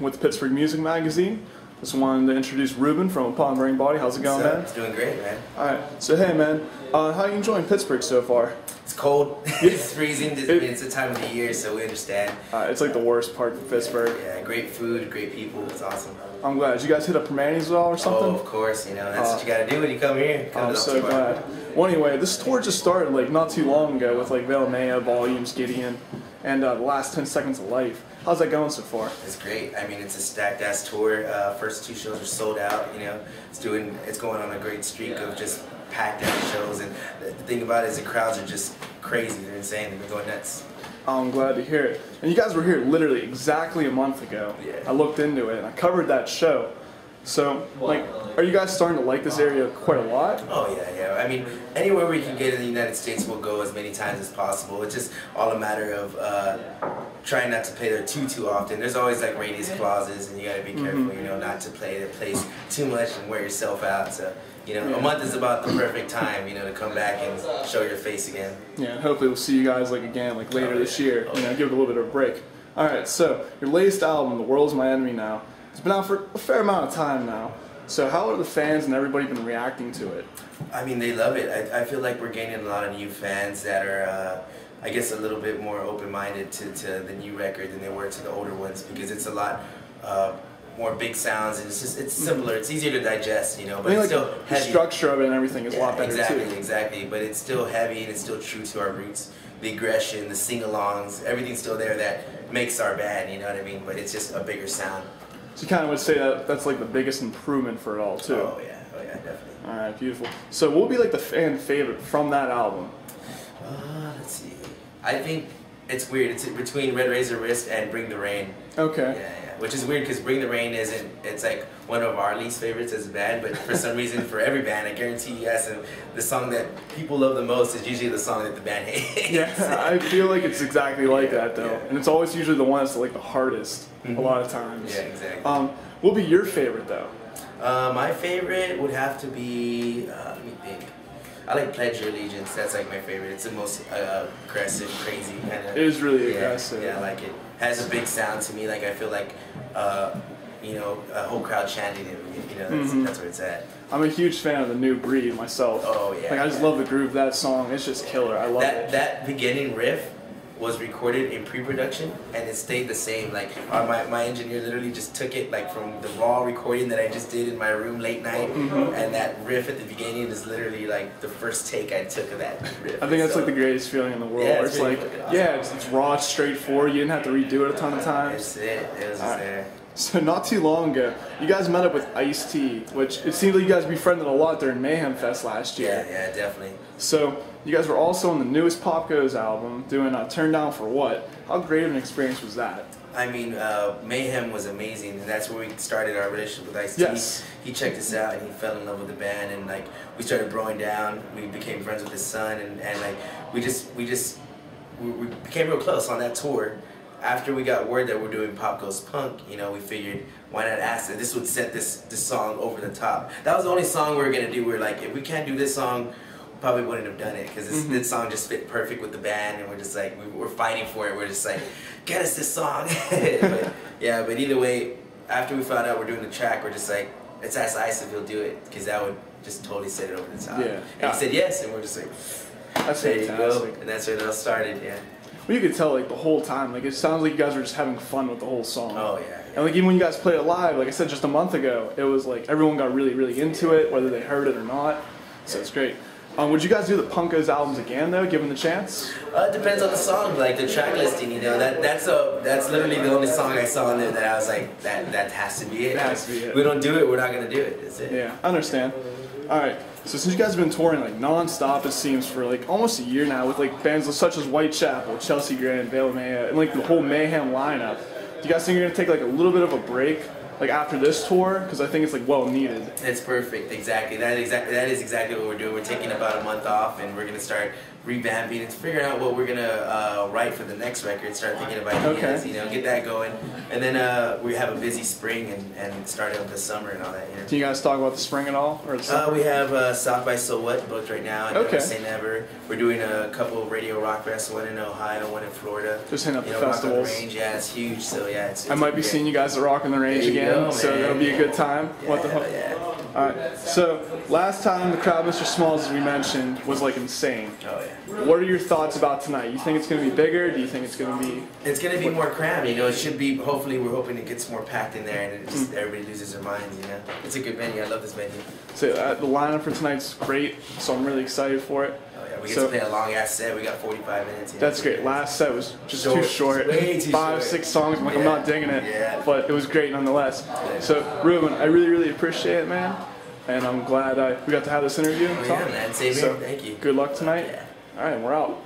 with Pittsburgh Music Magazine. Just wanted to introduce Ruben from Upon Brain Body. How's it going, man? It's doing great, man. Alright, so hey man, how are you enjoying Pittsburgh so far? It's cold, it's freezing, it's the time of the year, so we understand. It's like the worst part of Pittsburgh. Yeah, great food, great people, it's awesome. I'm glad. Did you guys hit up Permanis at all or something? Oh, of course, you know, that's what you gotta do when you come here. I'm so glad. Well, anyway, this tour just started like not too long ago with like Velemea, Volumes, Gideon, and the last 10 Seconds of Life. How's that going so far? It's great. I mean, it's a stacked ass tour. First two shows are sold out. You know, it's going on a great streak of just packed out shows. And the thing about it is the crowds are just crazy. They're insane. They've been going nuts. I'm glad to hear it. And you guys were here literally exactly a month ago. Yeah. I looked into it and I covered that show. So, like, are you guys starting to like this area quite a lot? Oh yeah. I mean, anywhere we can get in the United States, we'll go as many times as possible. It's just all a matter of trying not to play there too often. There's always like radius clauses, and you gotta be careful, you know, not to play the place too much and wear yourself out. So, you know, a month is about the perfect time, you know, to come back and show your face again. Yeah, and hopefully we'll see you guys like again like later this year. You know, give it a little bit of a break. All right, so your latest album, The World's My Enemy Now. It's been out for a fair amount of time now. So how are the fans and everybody been reacting to it? I mean, they love it. I feel like we're gaining a lot of new fans that are, I guess, a little bit more open-minded to the new record than they were to the older ones, because it's a lot more big sounds, and it's simpler. It's easier to digest, you know, but it's still heavy. The structure of it and everything is a lot better too. Exactly, but it's still heavy and it's still true to our roots. The aggression, the sing-alongs, everything's still there that makes our band, you know what I mean? But it's just a bigger sound. So you kind of would say that that's like the biggest improvement for it all too. Oh yeah, definitely. All right, beautiful. So what would be like the fan favorite from that album? Let's see. I think it's weird. It's between Red Razor Wrist and Bring the Rain. Okay. Yeah. Which is weird because Bring the Rain isn't, it's like one of our least favorites as a band, but for some reason, for every band, I guarantee you ask them, the song that people love the most is usually the song that the band hates. Yeah, I feel like it's exactly like that though. Yeah. And it's always usually the one that's like the hardest a lot of times. Yeah, exactly. What would be your favorite though? My favorite would have to be, let me think. I like Pledge Your Allegiance. That's like my favorite. It's the most aggressive, crazy kind of. It is really aggressive. Yeah, I like it. Has a big sound to me. Like I feel like, you know, a whole crowd chanting it. You know, that's where it's at. I'm a huge fan of The New Breed myself. Oh yeah. Like I just love the groove of that song. It's just killer. I love it. That beginning riff was recorded in pre-production and it stayed the same. Like my engineer literally just took it like from the raw recording that I just did in my room late night, and that riff at the beginning is literally like the first take I took of that riff. I think that's like the greatest feeling in the world. Yeah, it's really like it's raw, it's straightforward. You didn't have to redo it a ton of times. That's it. It was just there. So not too long ago, you guys met up with Ice-T, which it seems like you guys befriended a lot during Mayhem Fest last year. Yeah, definitely. So you guys were also on the newest Pop Goes album, doing Turn Down for What? How great of an experience was that? I mean, Mayhem was amazing, and that's where we started our relationship with Ice-T. Yes. He checked us out, and he fell in love with the band, and like we started broing down. We became friends with his son, and like we became real close on that tour. After we got word that we're doing Pop Goes Punk, you know, we figured why not ask that this would set this song over the top. That was the only song we were gonna do. We're like, if we can't do this song, we probably wouldn't have done it, because this song just fit perfect with the band, and we're just like we're fighting for it. We're just like, get us this song. but either way, after we found out we're doing the track, we're just like, let's ask Ice if he'll do it, because that would just totally set it over the top. Yeah. And he said yes, and we're just like, that's there fantastic. you go, and that's where it all started. Yeah. Well, you could tell like the whole time, like it sounds like you guys were just having fun with the whole song. Oh yeah. And like even when you guys played it live, like I said just a month ago, it was like everyone got really into it, whether they heard it or not. So it's great. Would you guys do the Punk Goes albums again though, given the chance? It depends on the song, like the track listing. You know, that's literally the only song I saw in there that I was like, that has to be it. That has to be it. We don't do it, we're not gonna do it. That's it. Yeah, I understand. All right. So since you guys have been touring like non-stop, it seems, for like almost a year now, with like bands such as Whitechapel, Chelsea Grin, Velemea, and like the whole Mayhem lineup, do you guys think you're gonna take like a little bit of a break, like after this tour? Because I think it's like well needed. It's perfect, exactly. That is exactly what we're doing. We're taking about a month off, and we're gonna start revamping and figuring out what we're gonna write for the next record. Start thinking about ideas, Okay. you know, get that going, and then we have a busy spring and start up the summer and all that. You know? Do you guys talk about the spring at all, or the summer? We have South by So What booked right now. And Okay. St. Never. We're doing a couple of Radio Rock Fests, one in Ohio, one in Florida. Just hitting up the Rock on the festivals. Range, yeah, it's huge. So yeah, it's I might be great. seeing you guys at Rock on the Range There you again, go, so man. that'll be a good time. Yeah, What the hell? yeah. All right. So last time the crowd, Mr. Smalls, as we mentioned, was like insane. Oh yeah. What are your thoughts about tonight? You think it's going to be bigger? Do you think it's going to be? It's gonna be more crammed, you know. It should be. Hopefully, we're hoping it gets more packed in there, and it just, everybody loses their minds. You know, it's a good venue. I love this venue. So the lineup for tonight's great, so I'm really excited for it. Oh yeah, we get So- to play a long ass set. We got 45 minutes. You know? That's great. Last set was just Short. too short. Way too 5, short. 6 songs. I'm like, I'm Yeah. not digging it. Yeah. But it was great nonetheless. So, Ruben, I really, really appreciate it, man. And I'm glad we got to have this interview. and Oh, talk. yeah, man. Same So, here. Thank you. Good luck tonight. Yeah. All right, we're out.